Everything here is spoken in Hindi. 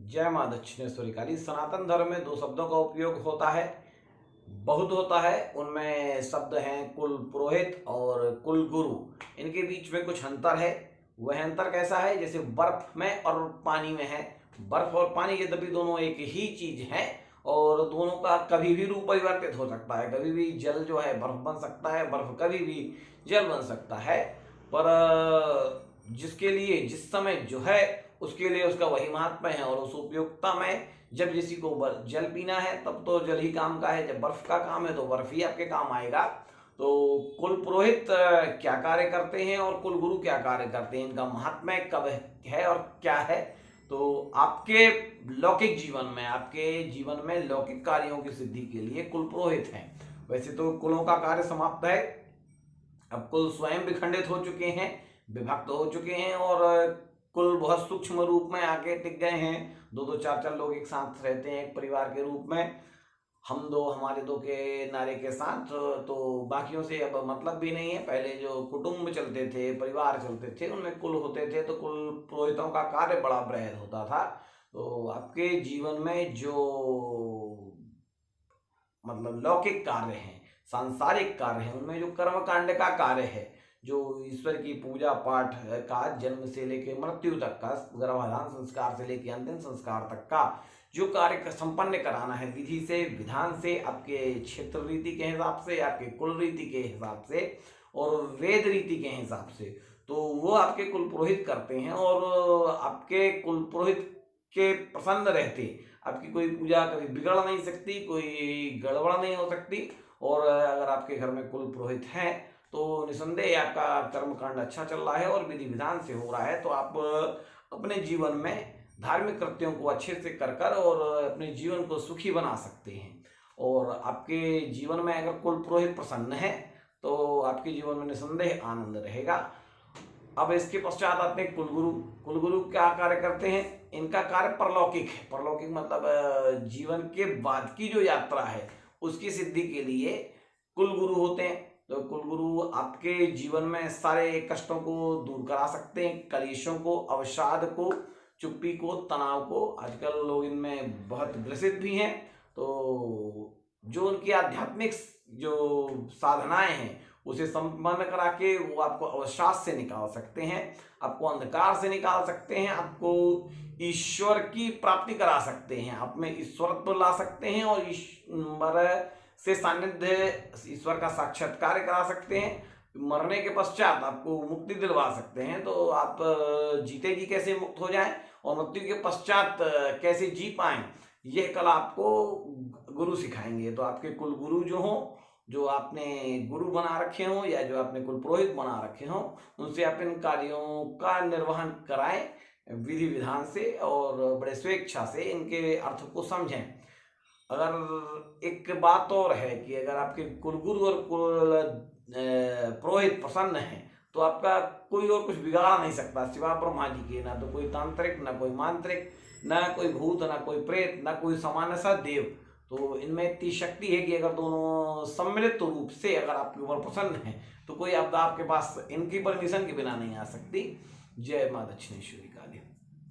जय माँ दक्षिणेश्वरी काली। सनातन धर्म में दो शब्दों का उपयोग होता है, बहुत होता है। उनमें शब्द हैं कुल पुरोहित और कुल गुरु। इनके बीच में कुछ अंतर है। वह अंतर कैसा है? जैसे बर्फ में और पानी में है। बर्फ और पानी यद्यपि दोनों एक ही चीज है और दोनों का कभी भी रूप परिवर्तित हो सकता है। कभी भी जल जो है बर्फ बन सकता है, बर्फ कभी भी जल बन सकता है। पर जिसके लिए जिस समय जो है उसके लिए उसका वही महात्मा है। और उस उपयोगिता में जब किसी को जल पीना है तब तो जल ही काम का है, जब बर्फ का काम है तो बर्फ ही आपके काम आएगा। तो कुल पुरोहित क्या कार्य करते हैं और कुल गुरु क्या कार्य करते हैं, इनका महात्म्य कब है और क्या है। तो आपके लौकिक जीवन में, आपके जीवन में लौकिक कार्यों की सिद्धि के लिए कुल पुरोहित हैं। वैसे तो कुलों का कार्य समाप्त है, अब कुल स्वयं विखंडित हो चुके हैं, विभक्त हो चुके हैं और कुल बहुत सूक्ष्म रूप में आके टिक गए हैं। दो दो चार चार लोग एक साथ रहते हैं एक परिवार के रूप में, हम दो हमारे दो के नारे के साथ। तो बाकियों से अब मतलब भी नहीं है। पहले जो कुटुंब चलते थे, परिवार चलते थे, उनमें कुल होते थे तो कुल पुरोहितों का कार्य बड़ा बृहद होता था। तो आपके जीवन में जो मतलब लौकिक कार्य हैं, सांसारिक कार्य हैं, उनमें जो कर्म कांड का कार्य है, जो ईश्वर की पूजा पाठ का जन्म से लेकर मृत्यु तक का, गर्भाधान संस्कार से लेकर अंतिम संस्कार तक का जो कार्य संपन्न कराना है विधि से विधान से, आपके क्षेत्र रीति के हिसाब से, आपके कुल रीति के हिसाब से और वेद रीति के हिसाब से, तो वो आपके कुल पुरोहित करते हैं। और आपके कुल पुरोहित के प्रसन्न रहते आपकी कोई पूजा कभी बिगड़ नहीं सकती, कोई गड़बड़ नहीं हो सकती। और अगर आपके घर में कुल पुरोहित हैं तो निसंदेह आपका कर्मकांड अच्छा चल रहा है और विधि विधान से हो रहा है। तो आप अपने जीवन में धार्मिक कृत्यों को अच्छे से कर कर और अपने जीवन को सुखी बना सकते हैं। और आपके जीवन में अगर कुल पुरोहित प्रसन्न है तो आपके जीवन में निसंदेह आनंद रहेगा। अब इसके पश्चात आते हैं कुलगुरु। कुलगुरु क्या कार्य करते हैं? इनका कार्य परलौकिक है। परलौकिक मतलब जीवन के बाद की जो यात्रा है उसकी सिद्धि के लिए कुलगुरु होते हैं। तो कुलगुरु आपके जीवन में सारे कष्टों को दूर करा सकते हैं, कलेशों को, अवसाद को, चुप्पी को, तनाव को। आजकल लोग इनमें बहुत ग्रसित भी हैं। तो जो उनकी आध्यात्मिक जो साधनाएं हैं उसे संपन्न करा के वो आपको अवसाद से निकाल सकते हैं, आपको अंधकार से निकाल सकते हैं, आपको ईश्वर की प्राप्ति करा सकते हैं, आप में ईश्वरत्व ला सकते हैं और ईश्वर से सानिध्य, ईश्वर का साक्षात्कार करा सकते हैं। मरने के पश्चात आपको मुक्ति दिलवा सकते हैं। तो आप जीते जी कैसे मुक्त हो जाएं और मृत्यु के पश्चात कैसे जी पाएं, यह कला आपको गुरु सिखाएंगे। तो आपके कुल गुरु जो हो, जो आपने गुरु बना रखे हो या जो आपने कुल पुरोहित बना रखे हो, उनसे आप इन कार्यों का निर्वहन कराएं विधि विधान से और बड़े स्वेच्छा से इनके अर्थ को समझें। अगर एक बात और है कि अगर आपके कुलगुरु और कुल पुरोहित प्रसन्न है तो आपका कोई और कुछ बिगाड़ नहीं सकता सिवा ब्रह्मा जी के। ना तो कोई तांत्रिक, ना कोई मांत्रिक, ना कोई भूत, ना कोई प्रेत, ना कोई सामान्य सा देव। तो इनमें इतनी शक्ति है कि अगर दोनों सम्मिलित रूप से अगर आपके ऊपर प्रसन्न है तो कोई आपदा आपके पास इनकी परमिशन के बिना नहीं आ सकती। जय माँ दक्षिणेश्वरी काली।